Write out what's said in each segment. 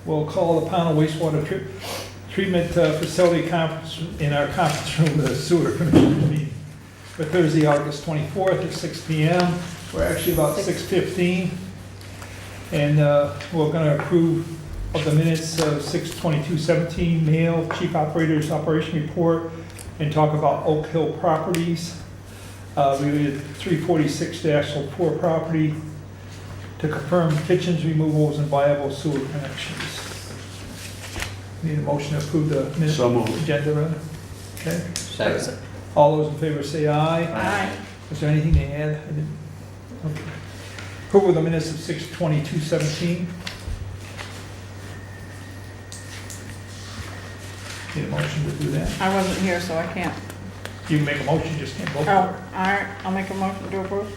we'll call the Pownal wastewater treatment facility conference in our conference room, the sewer commission meeting for Thursday, August 24th at 6 p.m. We're actually about 6:15. And we're going to approve of the minutes of 6/22/17, mail, chief operator's operation report, and talk about Oak Hill properties. We did 346-04 property to confirm kitchens removals and viable sewer connections. Need a motion to approve the minutes So moved. agenda, rather? Okay. Second. All those in favor say aye. Aye. Is there anything to add? I didn't. Okay. Approval of the minutes of 6/22/17. Need a motion to do that? I wasn't here, so I can't. You can make a motion, you just can't vote Oh, for all right, I'll make a motion to approve. it.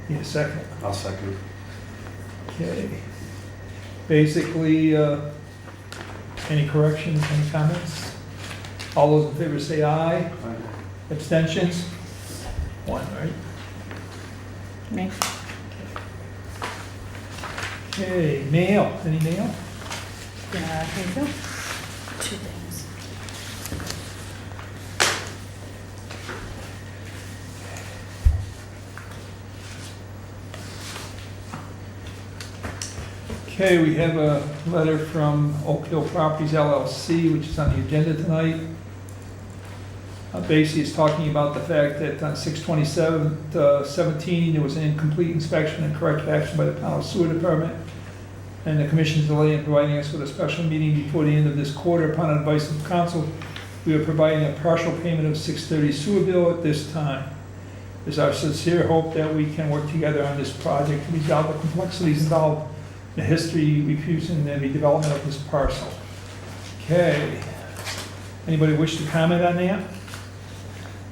Need a second. I'll second. Okay. Basically, any corrections, any comments? All those in favor say aye. Abstentions? One, right? Me. Okay, mail, any mail? Yeah, I think so. Two things. Okay, we have a letter from Oak Hill Properties LLC, which is on the agenda tonight. Basically, it's talking about the fact that on 6/27/17, there was an incomplete inspection and corrective action by the Pownal Sewer Department, and the commission's delay in providing us with a special meeting before the end of this quarter. Upon advice of council, we are providing a partial payment of 6/30 sewer bill at this time. It's our sincere hope that we can work together on this project to resolve the complexities involved in the history, refusing the redevelopment of this parcel. Okay. Anybody wish to comment on that?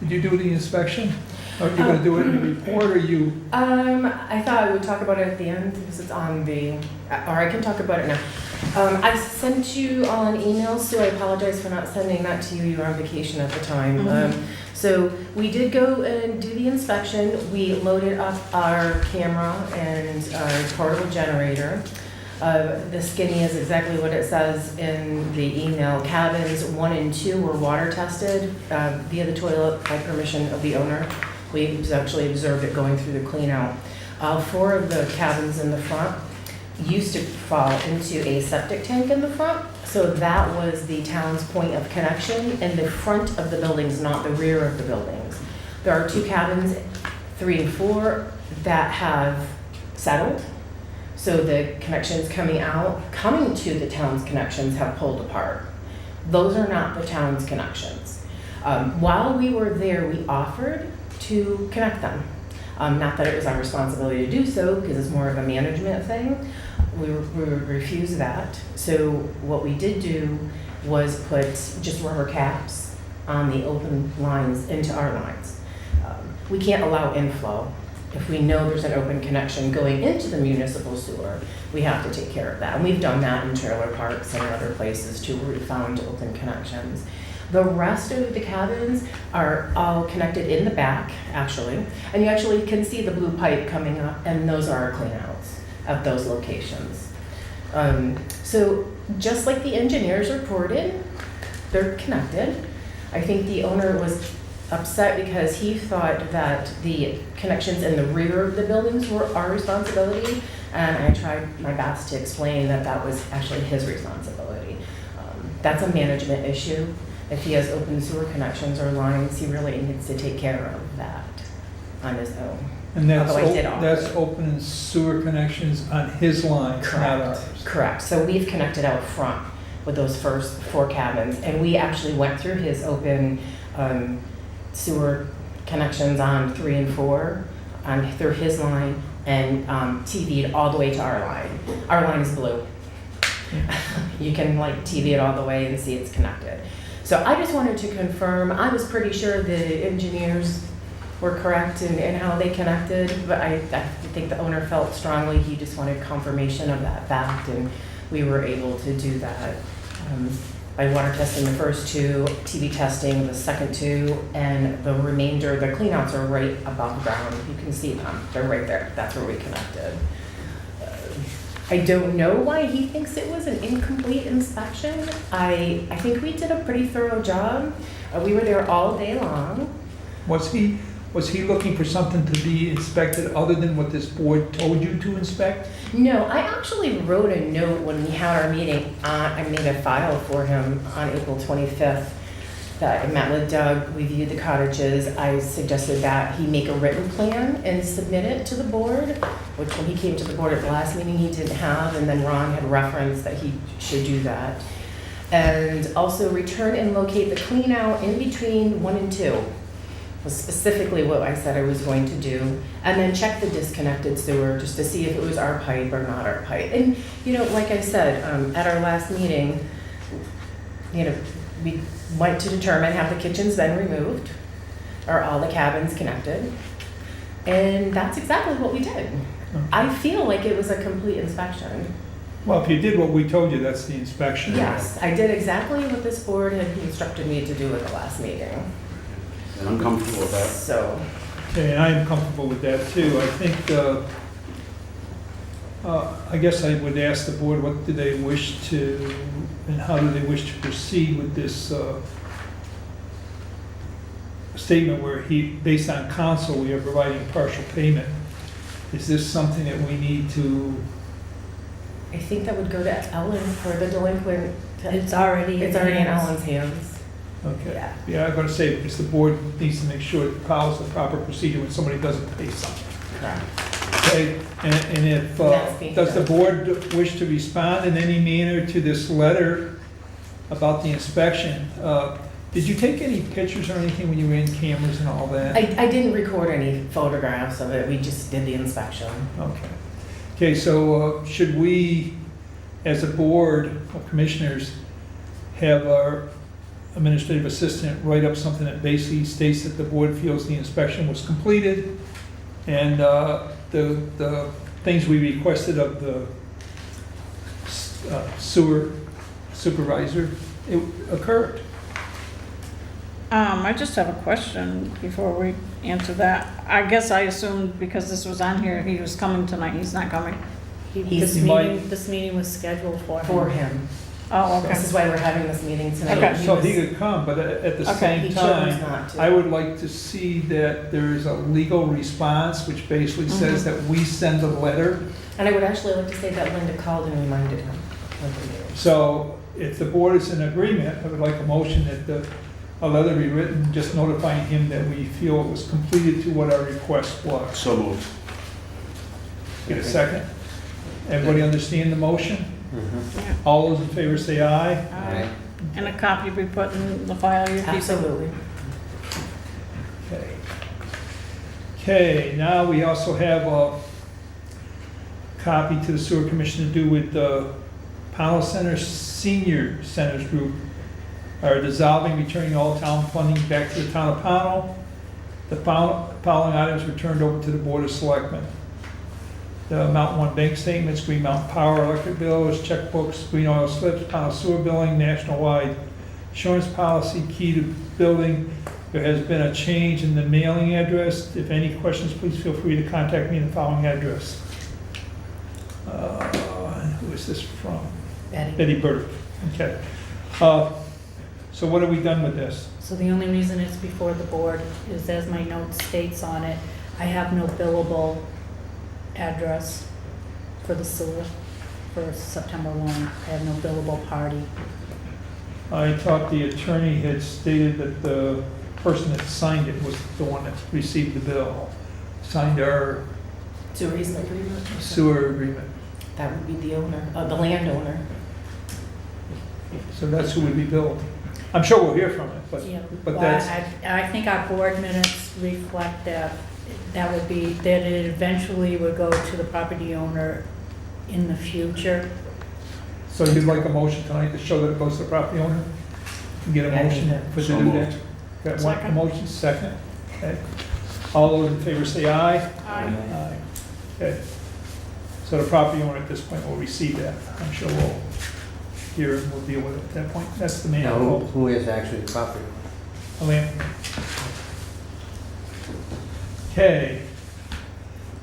Did you do the inspection? Or are you gonna do it in the report, or you? I thought I would talk about it at the end because it's on the, or I can talk about it now. I sent you all an email, so I apologize for not sending that to you. You were on vacation at the time. So we did go and do the inspection. We loaded up our camera and our portable generator. The skinny is exactly what it says in the email. Cabins 1 and 2 were water tested via the toilet by permission of the owner. We actually observed it going through the clean out. 4 of the cabins in the front used to fall into a septic tank in the front. So that was the town's point of connection in the front of the buildings, not the rear of the buildings. There are 2 cabins, 3 and 4, that have settled. So the connections coming to the town's connections have pulled apart. Those are not the town's connections. While we were there, we offered to connect them. Not that it was our responsibility to do so, because it's more of a management thing. We refused that. So what we did do was put just rubber caps on the open lines into our lines. We can't allow inflow. If we know there's an open connection going into the municipal sewer, we have to take care of that. And we've done that in trailer parks and other places too, where we found open connections. The rest of the cabins are all connected in the back, actually. And you actually can see the blue pipe coming up, and those are our cleanouts at those locations. So just like the engineers reported, they're connected. I think the owner was upset because he thought that the connections in the rear of the buildings were our responsibility, and I tried my best to explain that that was actually his responsibility. That's a management issue. If he has open sewer connections or lines, he really needs to take care of that on his own. And Otherwise, they'd offer that's it. open sewer connections on his line, not Correct. ours. Correct. So we've connected out front with those first 4 cabins, and we actually went through his open sewer connections on 3 and 4 through his line, and TV'd all the way to our line. Our line is blue. You can like TV it all the way and see it's connected. So I just wanted to confirm. I was pretty sure the engineers were correct in how they connected, but I think the owner felt strongly he just wanted confirmation of that fact, and we were able to do that by water testing the first 2, TV testing the second 2, and the remainder, the cleanouts are right above ground. You can see them, they're right there. That's where we connected. I don't know why he thinks it was an incomplete inspection. I think we did a pretty thorough job. We were there all day long. Was he looking for something to be inspected other than what this board told you to inspect? No, I actually wrote a note when we had our meeting. I made a file for him on April 25th that I met with Doug, we viewed the cottages. I suggested that he make a written plan and submit it to the board, which when he came to the board at the last meeting, he didn't have, and then Ron had referenced that he should do that. And also return and locate the clean out in between 1 and 2. Was specifically what I said I was going to do. And then check the disconnected sewer just to see if it was our pipe or not our pipe. And, you know, like I said, at our last meeting, you know, we went to determine have the kitchens been removed? Are all the cabins connected? And that's exactly what we did. I feel like it was a complete inspection. Well, if you did what we told you, that's the inspection. Yes, I did exactly what this board had instructed me to do at the last meeting. And I'm comfortable with that. So, Okay, and I am comfortable with that too. I think, I guess I would ask the board, what do they wish to, and how do they wish to proceed with this statement where based on council, we are providing partial payment. Is this something that we need to, I think that would go to Ellen for the delinquent. It's already It's already in hands. Ellen's hands. okay? Yeah. Yeah, I'm gonna say, because the board needs to make sure it follows the proper procedure when somebody doesn't pay something. Correct. Okay, and if, That's being does the done. board wish to respond in any manner to this letter about the inspection? Did you take any pictures or anything when you were in cameras and all that? I didn't record any photographs of it, we just did the inspection. Okay. Okay, so should we, as a board of commissioners, have our administrative assistant write up something that basically states that the board feels the inspection was completed and the things we requested of the sewer supervisor, it occurred? I just have a question before we answer that. I guess I assumed because this was on here, he was coming tonight, he's not coming. He's- This meeting was scheduled for him. For him. Oh, This is okay. why we're having this meeting tonight. Okay. So was- he could come, but at the Okay. same He chose time, not to. I would like to see that there is a legal response, which basically says that we send a letter. And I would actually like to say that Linda called and reminded him of the meeting. So if the board is in agreement, I would like a motion that a letter be written, just notifying him that we feel it was completed to what our request was. So moved. Get a second? Everybody understand the motion? Yeah. All those in favor say aye. And a copy be put in the file, your people. Absolutely. Okay. Okay, now we also have a copy to the sewer commission to do with the Pownal Center Senior Centers Group are dissolving, returning all town funding back to the town of Pownal. The following items were turned over to the Board of Selectmen. The Mountain One bank statements, Green Mountain Power electric bills, checkbooks, Green Oil slips, Pownal sewer billing, national-wide insurance policy, key to building. There has been a change in the mailing address. If any questions, please feel free to contact me in the following address. Who is this from? Betty Burdick. Okay. So what have we done with this? So the only reason it's before the board is, as my note states on it, I have no billable address for the sewer for September 1. I have no billable party. I thought the attorney had stated that the person that signed it was the one that received the bill, signed our Sewer easement agreement? sewer agreement. That would be the owner, the landowner. So that's who would be billed. I'm sure we'll hear from it, but Well, that's, I think our board minutes reflect that that would be, that it eventually would go to the property owner in the future. so you'd like a motion tonight to show that it goes to the property owner? And get a Yeah, motion yeah. for So to do that? moved. Got one Second. motion, second? Okay. All those in favor say aye. Aye. Aye. Okay. So the property owner at this point will receive that. I'm sure we'll hear and we'll deal with it at that point. That's the main Now, goal. who is actually the property? Okay.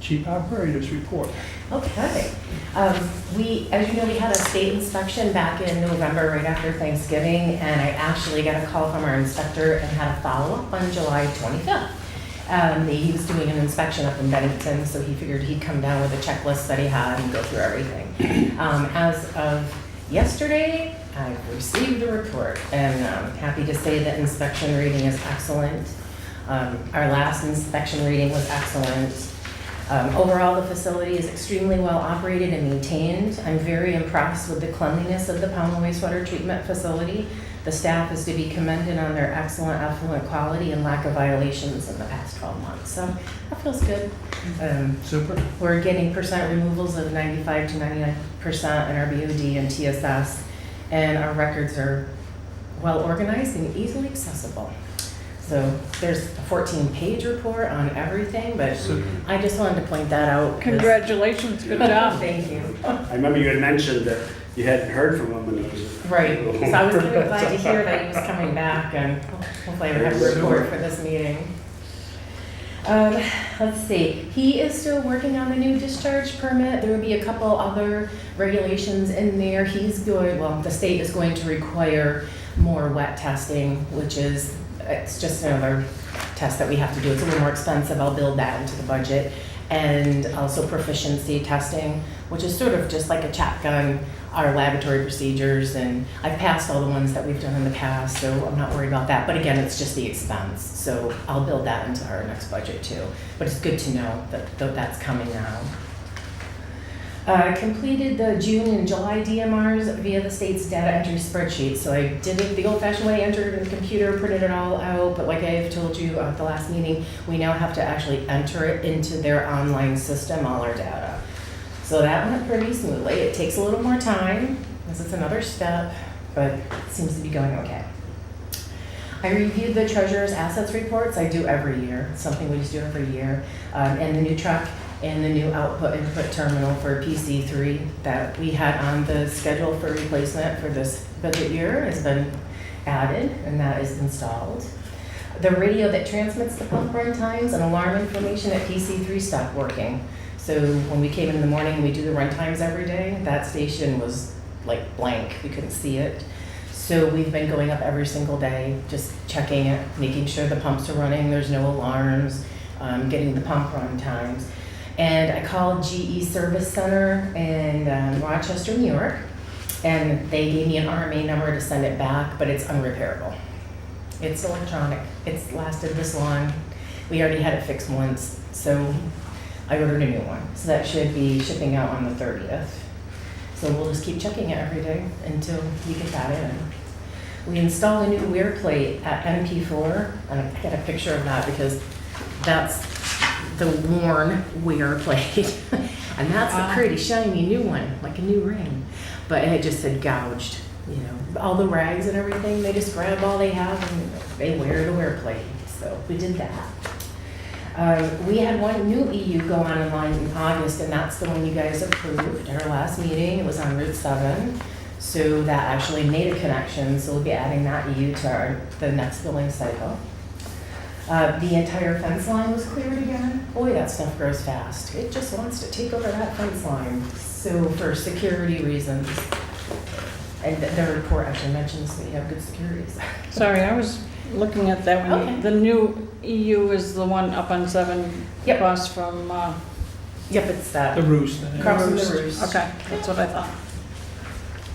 Chief Operators Report. Okay. As you know, we had a state inspection back in November, right after Thanksgiving, and I actually got a call from our inspector and had a follow-up on July 25th. He was doing an inspection up in Bennington, so he figured he'd come down with a checklist that he had and go through everything. As of yesterday, I received the report, and I'm happy to say that inspection rating is excellent. Our last inspection rating was excellent. Overall, the facility is extremely well operated and maintained. I'm very impressed with the cleanliness of the Pownal wastewater treatment facility. The staff is to be commended on their excellent effluent quality and lack of violations in the past 12 months. So that feels good. Super. We're getting percent removals of 95 to 99% in our BOD and TSS, and our records are well organized and easily accessible. So there's a 14-page report on everything, but I just wanted to point that out. Congratulations, good job. Thank you. I remember you had mentioned that you hadn't heard from him, and it was. Right, so I was really glad to hear that he was coming back, and hopefully I would have a report for this meeting. Let's see, he is still working on the new discharge permit. There will be a couple other regulations in there. The state is going to require more wet testing, which is, it's just another test that we have to do. It's a little more expensive. I'll build that into the budget. And also proficiency testing, which is sort of just like a shotgun, our laboratory procedures. And I've passed all the ones that we've done in the past, so I'm not worried about that. But again, it's just the expense. So I'll build that into our next budget too. But it's good to know that that's coming now. Completed the June and July DMRs via the state's data entry spreadsheet. So I did it the old-fashioned way, entered it in the computer, printed it all out, but like I've told you at the last meeting, we now have to actually enter it into their online system, all our data. So that went pretty smoothly. It takes a little more time, because it's another step, but it seems to be going okay. I reviewed the treasurer's assets reports. I do every year. It's something we just do every year. And the new truck and the new output-input terminal for PC3 that we had on the schedule for replacement for this budget year has been added, and that is installed. The radio that transmits the pump run times and alarm information at PC3 stopped working. So when we came in the morning and we do the run times every day, that station was like blank. We couldn't see it. So we've been going up every single day, just checking it, making sure the pumps are running, there's no alarms, getting the pump run times. And I called GE Service Center in Rochester, New York, and they gave me an RMA number to send it back, but it's unrepairable. It's electronic. It's lasted this long. We already had it fixed once, so I ordered a new one. So that should be shipping out on the 30th. So we'll just keep checking it every day until we get that in. We installed a new wear plate at MP4, and I got a picture of that because that's the worn wear plate. And that's a pretty shiny new one, like a new ring. But it just said gouged, you know. All the rags and everything, they just grab all they have and they wear the wear plate. So we did that. We had one new EU go on online in August, and that's the one you guys approved at our last meeting. It was on Route 7. So that actually made a connection, so we'll be adding that EU to the next billing cycle. The entire fence line was cleared again. Boy, that stuff grows fast. It just wants to take over that fence line. So for security reasons, and the report actually mentions that you have good security. Sorry, I was looking at that one. Okay. The new EU is the one up on 7 Yep. across from, Yep, it's that. The roost. Across from the roost. okay, that's what I thought.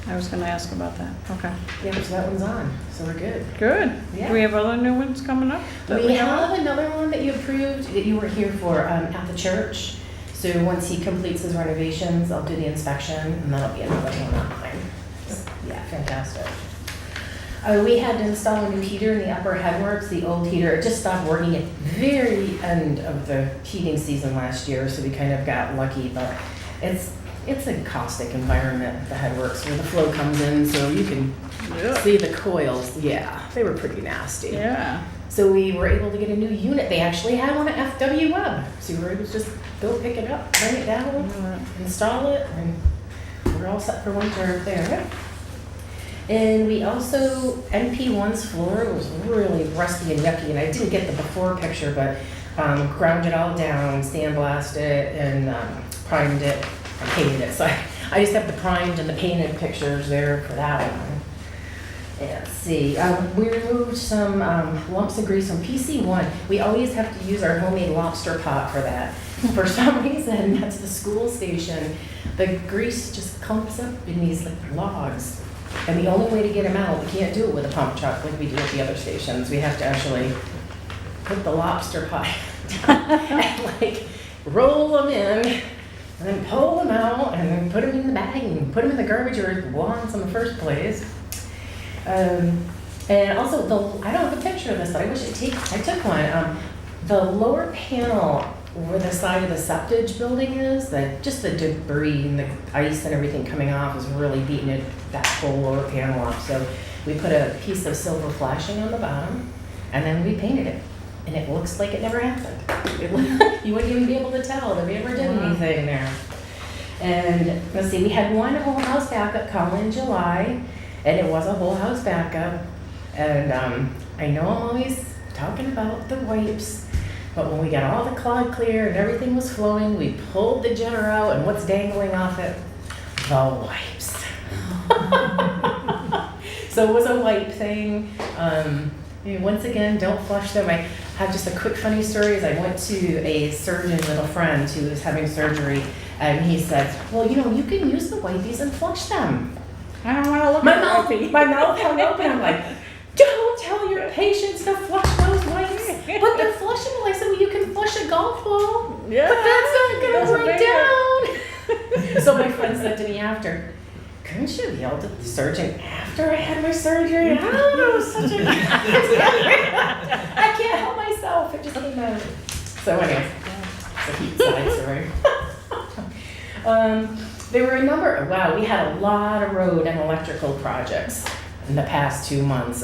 I was gonna ask about that, okay. Yep, so that one's on, so we're good. Good. Yeah. Do we have other new ones coming up? that We know have of? another one that you approved that you were here for at the church. So once he completes his renovations, I'll do the inspection, and that'll be another one on mine. Yeah, fantastic. We had to install a new heater in the upper headworks. The old heater, it just stopped working at the very end of the heating season last year, so we kind of got lucky, but it's a caustic environment, the headworks, where the flow comes in, so you can see the coils. Yeah, they were pretty nasty. Yeah. So we were able to get a new unit. They actually had one at FW Web. So we were able to just go pick it up, bring it down, install it, and we're all set for winter there. And we also, NP1's floor was really rusty and yucky, and I didn't get the before picture, but ground it all down, sandblasted it, and primed it I painted it, so I just have the primed and the painted pictures there for that one. Yeah, let's see, we removed some lumps of grease from PC1. We always have to use our homemade lobster pot for that. For some reason, that's the school station. The grease just clumps up in these like logs. And the only way to get them out, we can't do it with a pump truck like we do at the other stations. We have to actually put the lobster pot down and like roll them in and then pull them out and then put them in the bag and put them in the garbage where it belongs in the first place. And also, I don't have a picture of this, but I wish I took one. The lower panel where the side of the septage building is, just the debris and the ice and everything coming off is really beating that whole lower panel off. So we put a piece of silver flashing on the bottom, and then we painted it. And it looks like it never happened. You wouldn't even be able to tell that we ever did anything there. And let's see, we had one whole house backup come in July, and it was a whole house backup. And I know I'm always talking about the wipes, but when we got all the clog clear and everything was flowing, we pulled the jetter out, and what's dangling off it? The wipes. So it was a wipe thing. Once again, don't flush them. I have just a quick funny story. Is I went to a surgeon with a friend who was having surgery, and he said, well, you can use the wipies and flush them. I don't want to look My at mouth hung open. I'm like, don't tell your patients to flush those wipes. But they're flushable. I said, well, you can flush a golf ball. Yeah, But that's not going doesn't to run down. So my friend said to me after, couldn't you have yelled at the surgeon after I had my surgery? I don't know, such a... I can't help myself. It just came out. So anyway, it's a heat side story. There were a number, wow, we had a lot of road and electrical projects in the past 2 months.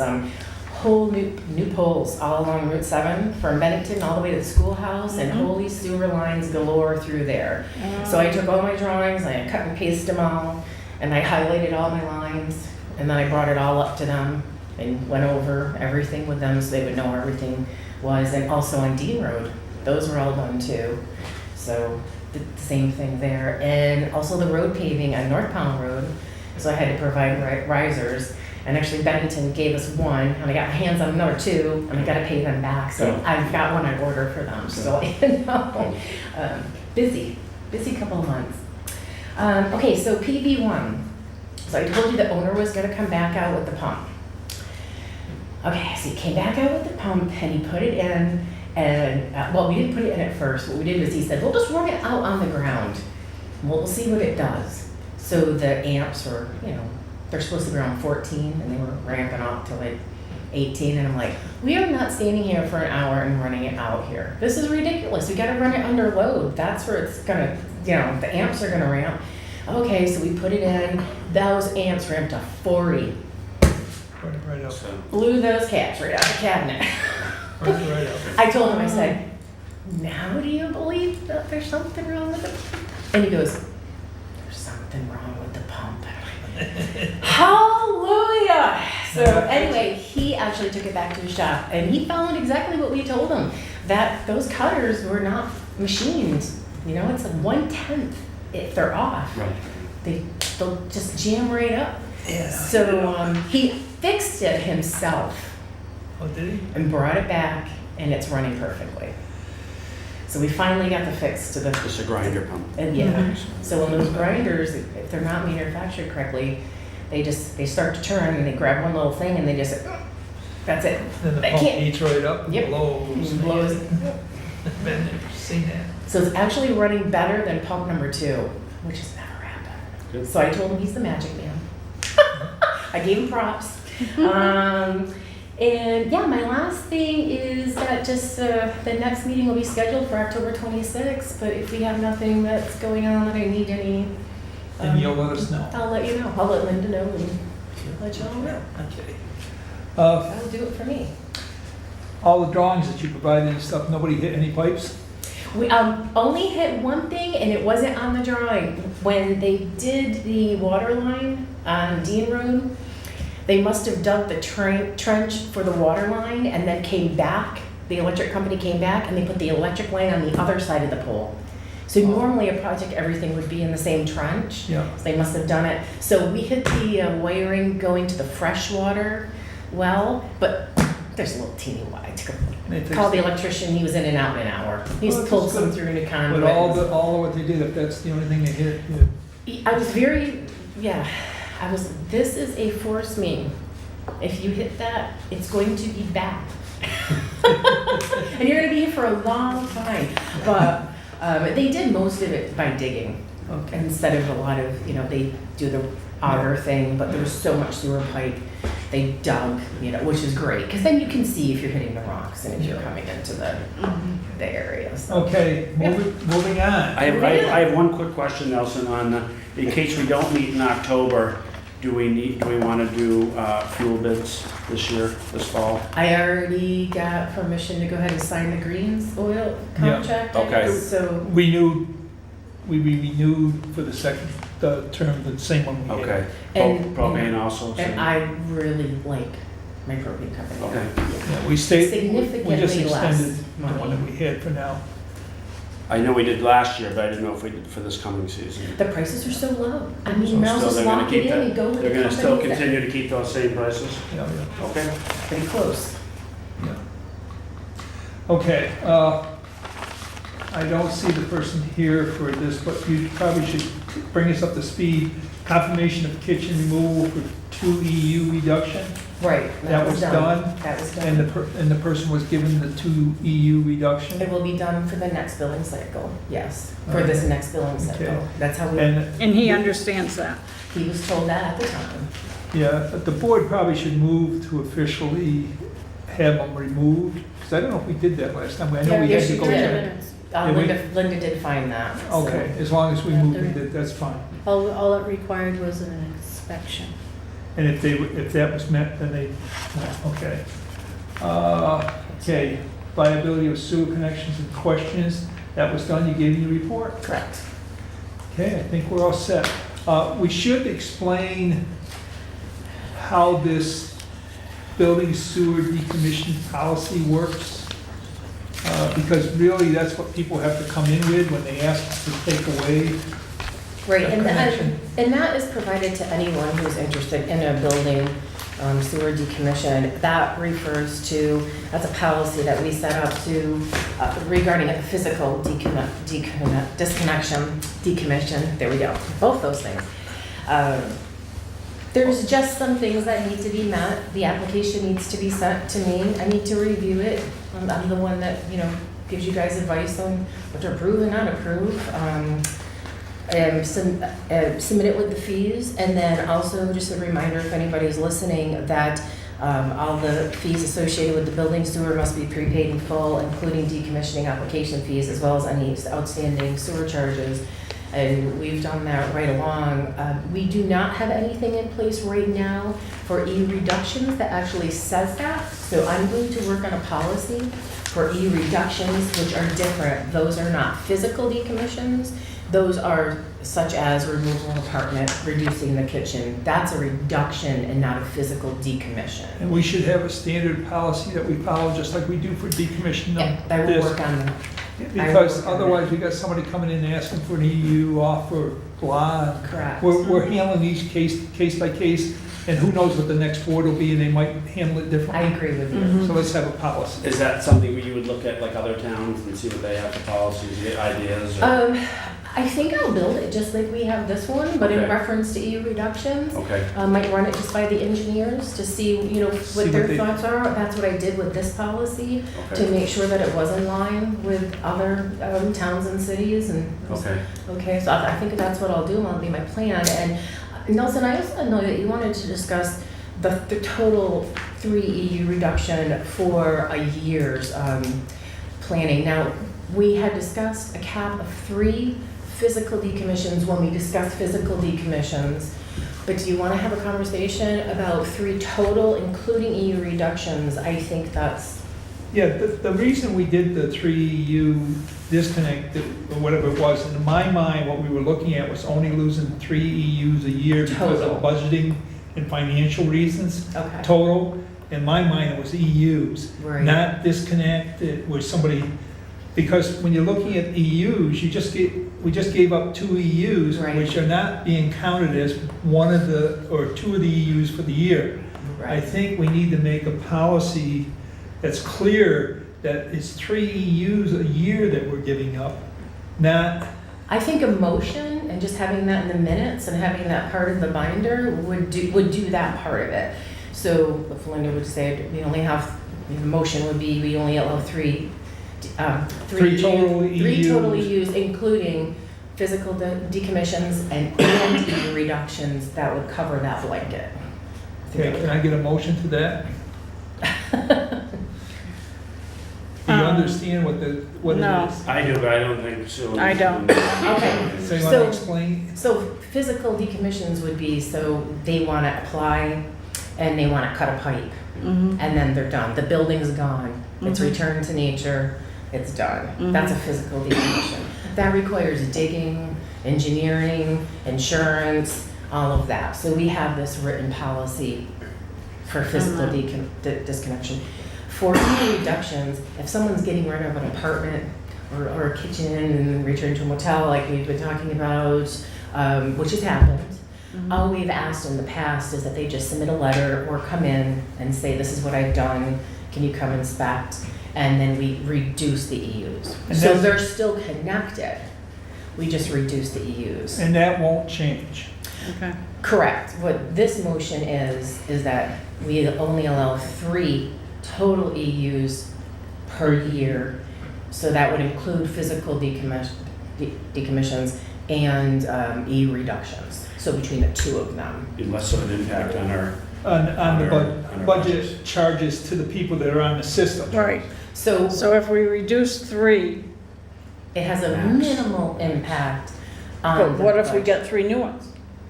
Whole new poles all along Route 7 from Bennington all the way to the schoolhouse, and holy sewer lines galore through there. So I took all my drawings, I cut and pasted them all, and I highlighted all my lines, and then I brought it all up to them and went over everything with them so they would know where everything was. And also on Dean Road, those were all done too. So the same thing there. And also the road paving on North Pownal Road, so I had to provide risers. And actually Bennington gave us one, and I got my hands on another 2, and I got to pay them back. So I've got one I ordered for them. So busy couple of months. Okay, so PV1. So I told you the owner was going to come back out with the pump. Okay, so he came back out with the pump, and he put it in. And well, we didn't put it in at first. What we did was he said, we'll just run it out on the ground. We'll see what it does. So the amps were, they're supposed to be around 14, and they were ramping up to like 18. And I'm like, we are not standing here for an hour and running it out here. This is ridiculous. We got to run it under load. That's where it's going to, the amps are going to ramp. Okay, so we put it in. Those amps ramped to 40. Right up. Blew those caps right out of the cabinet. Right up. I told him, I said, now do you believe that there's something wrong with the pump? And he goes, there's something wrong with the pump. Hallelujah! So anyway, he actually took it back to his shop, and he found exactly what we told him, that those cutters were not machined. It's a 1/10 if they're off. Right. They'll just jam right up. Yeah. So he fixed it himself Oh, did he? and brought it back, and it's running perfectly. So we finally got the fix to the... Just a grinder pump. And yeah, so when those grinders, if they're not manufactured correctly, they start to turn, and they grab one little thing, and they just, that's it. Then the They pump can't- heats right up and Yep. blows. It blows. Been there, seen that. So it's actually running better than pump number 2, which has never happened. Good. So I told him he's the magic man. I gave him props. And yeah, my last thing is that just the next meeting will be scheduled for October 26th, but if we have nothing that's going on that I need any, And you'll let us know. I'll let you know. I'll let Linda know and let you all know. Okay. That'll do it for me. All the drawings that you provided and stuff, nobody hit any pipes? We only hit one thing, and it wasn't on the drawing. When they did the water line on Dean Road, they must have dug the trench for the water line and then came back. The electric company came back, and they put the electric line on the other side of the pole. So normally a project, everything would be in the same trench. Yeah. So they must have done it. So we hit the wiring going to the freshwater well, but there's a little teeny wire. Called the electrician, he was in and out in an hour. He Well, just pulled that's some good. through New But Conduit. all of what they did, if that's the only thing they hit, yeah. I was very, yeah, this is a force main. If you hit that, it's going to be bad. And you're gonna be here for a long time. But they did most of it by digging Okay. instead of a lot of, they do the auger thing, but there was so much sewer pipe. They dug, which is great, because then you can see if you're hitting the rocks and if you're coming into the area. So. Okay, moving on. I have one quick question, Nelson, on, in case we don't meet in October, do we want to do fuel bids this year, this fall? I already got permission to go ahead and sign the Greens Oil contract. Okay. So, We renewed for the second term, the same one we had. Okay. And- Propane also? so- and I really like my propane company. Okay. Yeah, we just Significantly extended less the one that money. we had for now. I know we did last year, but I didn't know if we did for this coming season. The prices are so low. I So mean, you might as well still just they're gonna lock it keep in that- and go with the They're gonna still company that- continue to keep those same prices? Yeah, yeah, Okay. Pretty close. yeah. Okay, I don't see the person here for this, but you probably should bring us up to speed. Confirmation of kitchen removal for 2 EU reduction, Right. That was done? That was and done. the person was given the 2 EU reduction. It will be done for the next billing cycle, yes, for this next billing cycle. Okay. That's how we, And he understands that. he was told that at the time. Yeah, but the board probably should move to officially have them removed, because I don't know if we did that last time. I know we Yeah, had to you go. did. Yeah, we- Linda did find that. so- Okay, as long as we Yeah, moved there- it, that's fine. All it required was an inspection. And if that was met, then they, okay. Okay, viability of sewer connections and questions, that was done, you gave me a report? Correct. Okay, I think we're all set. We should explain how this building sewer decommission policy works. Because really, that's what people have to come in with when they ask to take away. Right, A and connection. that is provided to anyone who's interested in a building sewer decommission. That refers to, that's a policy that we set up to, regarding a physical decommission, there we go, both those things. There's just some things that need to be met. The application needs to be sent to me. I need to review it. I'm the one that, gives you guys advice on what to approve and not approve. Submit it with the fees, and then also just a reminder, if anybody's listening, that all the fees associated with the building sewer must be prepaid in full, including decommissioning application fees, as well as any outstanding sewer charges. And we've done that right along. We do not have anything in place right now for e-reductions that actually says that. So I'm going to work on a policy for e-reductions, which are different. Those are not physical decommissions. Those are such as removal of apartment, reducing the kitchen. That's a reduction and not a physical decommission. And we should have a standard policy that we follow, just like we do for decommissioning And I will this. work on that. Because otherwise, we got somebody coming in asking for an EU offer, blah. Correct. We're handling each case by case, and who knows what the next board will be, and they might handle it I differently. agree with you. So let's have a policy. Is that something where you would look at like other towns and see what they have for policies, get ideas? Or? I think I'll build it just like we have this one, but in Okay. reference to EU reductions. Okay, Might run it just by the engineers to see, See what what their they- thoughts are. That's what I did with this policy, to okay, make sure that it was in line with other towns and cities and. okay. Okay, so I think that's what I'll do, that'll be my plan. And Nelson, I also know that you wanted to discuss the total 3 EU reduction for a year's planning. Now, we had discussed a cap of 3 physical decommissions when we discussed physical decommissions. But do you want to have a conversation about 3 total, including EU reductions? I think that's, Yeah, the reason we did the 3 EU disconnect, or whatever it was, in my mind, what we were looking at was only losing 3 EUs a year because of Total. budgeting and financial reasons. okay. Total, in my mind, it was EUs. Right. Not disconnect, it was somebody Because when you're looking at EUs, we just gave up 2 EUs, Right. which are not being counted as one of the, or 2 of the EUs for the year. I Right. think we need to make a policy that's clear that it's 3 EUs a year that we're giving up, not, I think a motion and just having that in the minutes and having that part of the binder would do that part of it. So if Linda would say, we only have, the motion would be, we only allow 3 Three total Three total EUs. EUs, including physical decommissions and EU reductions, that would cover that blanket. okay, can I get a motion to that? Do you understand what it No. is? I do, but I don't think so. I don't. Okay. So you want So- to explain? So physical decommissions would be, so they want to apply and they want to cut a pipe, Mhm. and then they're done. The building's gone, it's Mhm. returned to nature, it's done. Mhm. That's a physical decommission. That requires digging, engineering, insurance, all of that. So we have this written policy for physical disconnection. For EU reductions, if someone's getting rid of an apartment or a kitchen and returned to a motel, like we've been talking about, which has happened, all we've asked in the past is that they just submit a letter or come in and say, this is what I've done, can you come inspect? And then we reduce the EUs. And So that's- they're still connected, we just reduce the EUs. And that won't change. Okay. Correct. What this motion is that we only allow 3 total EUs per year. So that would include physical decommissions and EU reductions. So between the 2 of them. Be less of an impact on our, On the On our budget budget. charges to the people that are on the system. Right, So so if we reduce 3, it has a Max. minimal impact on but the what if we budget. get 3 new ones?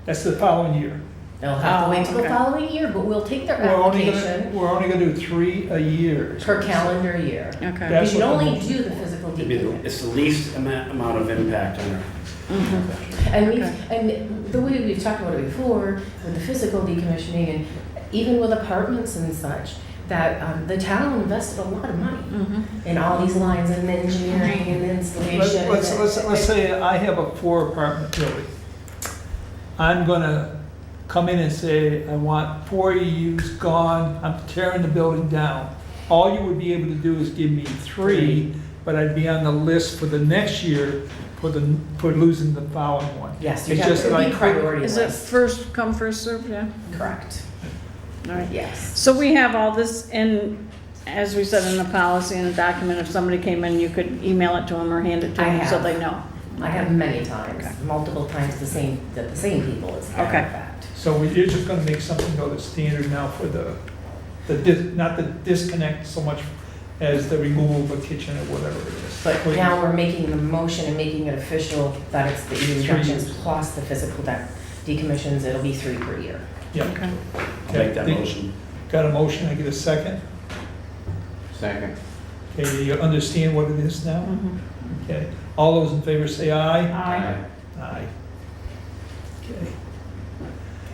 That's the following year. They'll have to Oh, wait till the okay. following year, but we'll take their We're only gonna, application we're only gonna do 3 a year. per calendar year. Okay. That's Because you can what the only motion- do the physical it'd be the- decommission. it's the least amount of impact on our. Mhm. And Okay. and the way we've talked about it before, with the physical decommissioning and even with apartments and such, that the town invested a lot of money Mhm. in all these lines and engineering and installation. Let's say I have a 4 apartment building. I'm gonna come in and say, I want 4 EUs gone, I'm tearing the building down. All you would be able to do is give me 3, but I'd be on the list for the next year for losing the following one. Yes, you It's have just to that I be couldn't- priority Is it list. first come, first served, yeah? Correct, All right. yes. So we have all this in, as we said, in the policy and the document, if somebody came in, you could email it to them or hand it to I them so have. they know. I have many times, Okay. multiple times the same people, as a matter Okay. of fact. So you're just gonna make something go to standard now for not the disconnect so much as the removal of a kitchen or whatever it is. But now we're making the motion and making it official that it's the EU 3 reductions years. plus the physical decommissions, it'll be 3 per year. Yeah. Okay. Make that motion. Got a motion, I get a second? Second. Okay, you understand what it is now? Mhm. Okay, all those in favor say aye. Aye. Aye. Okay,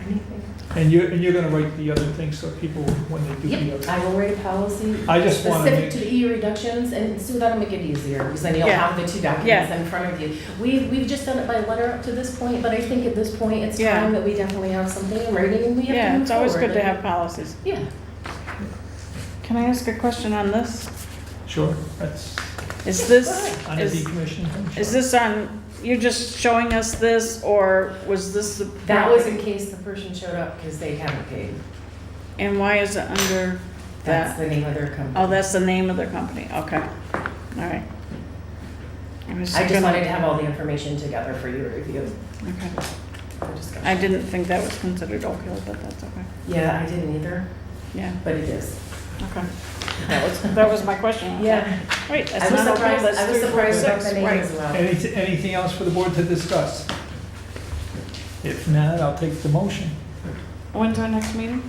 Anything? and you're gonna write the other things so people, when they do the Yep, other. I will write a policy I just wanna specific make- to the EU reductions, and so that'll make it easier, because then you'll Yeah. have the 2 documents in front of you. We've just done it by letter up to this point, but I think at this point, it's Yeah. time that we definitely have something in writing, and we have to Yeah, move it's always forward. good to have policies. Yeah, Can I ask a question on this? Sure, that's Is this, on the is decommission. is this on, you're just showing us this, or was this the? that was in case the person showed up because they haven't paid. And why is it under That's that? the name of their company. Oh, that's the name of their company, okay. All right. I was I just gonna- wanted to have all the information together for you to review. Okay. for discussion. I didn't think that was considered Oak Hill, but that's okay. Yeah, I didn't either, Yeah, but it is. okay. That was my question. Yeah. Right, I that's was not Oak Hill, surprised, that's I was 3, 4, surprised about 6, the name right. as well. Anything else for the board to discuss? If not, I'll take the motion. When's our next meeting?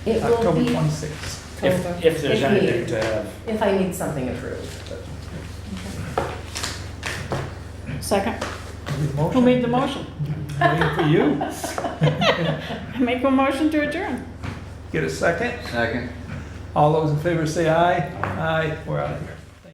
It will October be, 26th. If there's If anything needed. to have. if I need something approved. Second. Motion. Who made the motion? Waiting for you. Make a motion to adjourn. Get a second? Second. All those in favor say aye. Aye, we're out of here.